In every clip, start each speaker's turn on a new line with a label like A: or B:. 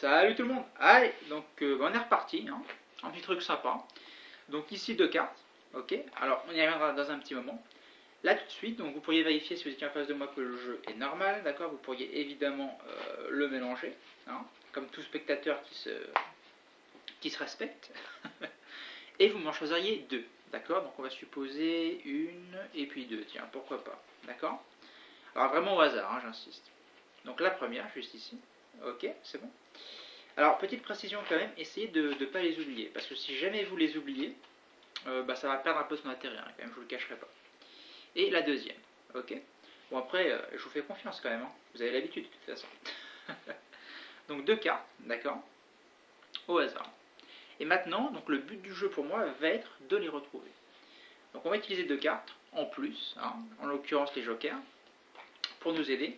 A: Salut tout le monde. Allez, donc on est reparti, hein. Un petit truc sympa. Donc ici deux cartes, ok. Alors on y reviendra dans un petit moment. Là tout de suite, donc vous pourriez vérifier si vous étiez en face de moi que le jeu est normal, d'accord. Vous pourriez évidemment le mélanger, hein, comme tout spectateur qui se respecte. Et vous m'en choisiriez deux, d'accord. Donc on va supposer une et puis deux, tiens, pourquoi pas, d'accord. Alors vraiment au hasard, hein, j'insiste. Donc la première, juste ici, ok, c'est bon. Alors, petite précision quand même, essayez de ne pas les oublier, parce que si jamais vous les oubliez, ça va perdre un peu son intérêt, hein, quand même, je vous le cacherai pas. Et la deuxième, ok. Bon après, je vous fais confiance quand même, hein. Vous avez l'habitude de toute façon. Donc deux cartes, d'accord, au hasard. Et maintenant, donc le but du jeu pour moi va être de les retrouver. Donc on va utiliser deux cartes, en plus, hein, en l'occurrence les jokers, pour nous aider.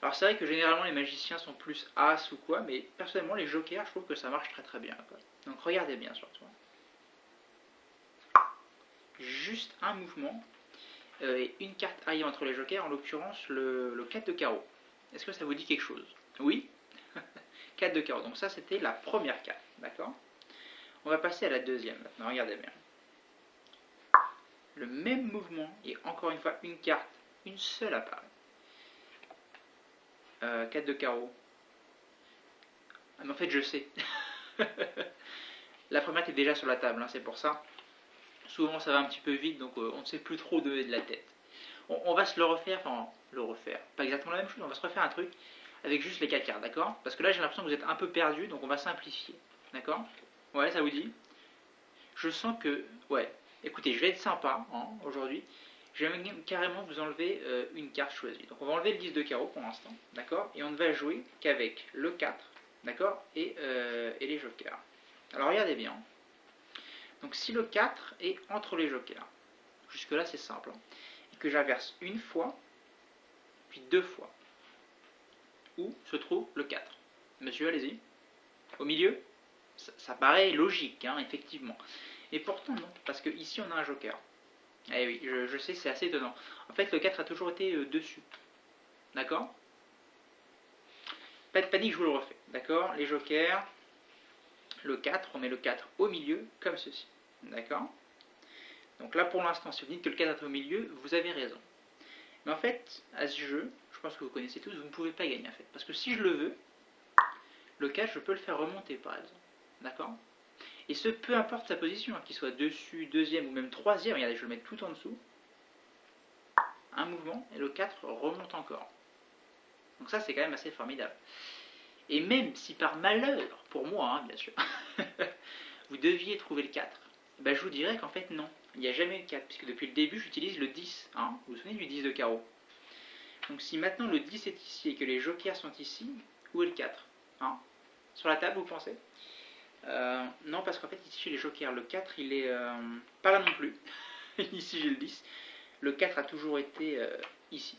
A: Alors c'est vrai que généralement les magiciens sont plus as ou quoi, mais personnellement les jokers, je trouve que ça marche très très bien, quoi. Donc regardez bien surtout. Juste un mouvement et une carte arrive entre les jokers, en l'occurrence le 4 de carreau. Est-ce que ça vous dit quelque chose? Oui. 4 de carreau, donc ça c'était la première carte, d'accord. On va passer à la deuxième maintenant, regardez bien. Le même mouvement et encore une fois une carte, une seule apparaît. 4 de carreau. Ah, mais en fait je sais. La première qui est déjà sur la table, hein, c'est pour ça. Souvent ça va un petit peu vite, donc on ne sait plus trop de la tête. On va se le refaire, enfin le refaire, pas exactement la même chose, on va se refaire un truc avec juste les 4 cartes, d'accord. Parce que là j'ai l'impression que vous êtes un peu perdu, donc on va simplifier, d'accord. Ouais, ça vous dit. Je sens que, ouais, écoutez, je vais être sympa, hein, aujourd'hui. Je vais carrément vous enlever une carte choisie. Donc on va enlever le 10 de carreau pour l'instant, d'accord. Et on ne va jouer qu'avec le 4, d'accord, et les jokers. Alors regardez bien. Donc si le 4 est entre les jokers, jusque là c'est simple, hein, et que j'inverse une fois, puis deux fois, où se trouve le 4? Monsieur, allez-y. Au milieu? Ça paraît logique, hein, effectivement. Et pourtant non, parce que ici on a un joker. Eh oui, je sais, c'est assez étonnant. En fait, le 4 a toujours été dessus. D'accord? Pas de panique, je vous le refais. D'accord? Les jokers, le 4, on met le 4 au milieu, comme ceci. D'accord? Donc là, pour l'instant, si vous dites que le 4 est au milieu, vous avez raison. Mais en fait, à ce jeu, je pense que vous connaissez tous, vous ne pouvez pas gagner en fait. Parce que si je le veux, le 4, je peux le faire remonter par exemple. D'accord? Et ce, peu importe sa position, hein, qu'il soit dessus, deuxième ou même troisième, regardez, je vais le mettre tout en dessous. Un mouvement, et le 4 remonte encore. Donc ça, c'est quand même assez formidable. Et même si par malheur, pour moi, hein, bien sûr, vous deviez trouver le 4, ben je vous dirais qu'en fait non, il n'y a jamais eu de 4, puisque depuis le début j'utilise le 10, hein, vous vous souvenez du 10 de carreau. Donc si maintenant le 10 est ici et que les jokers sont ici, où est le 4, hein? Sur la table, vous pensez? Non, parce qu'en fait ici j'ai les jokers, le 4 il est pas là non plus, ici j'ai le 10, le 4 a toujours été ici.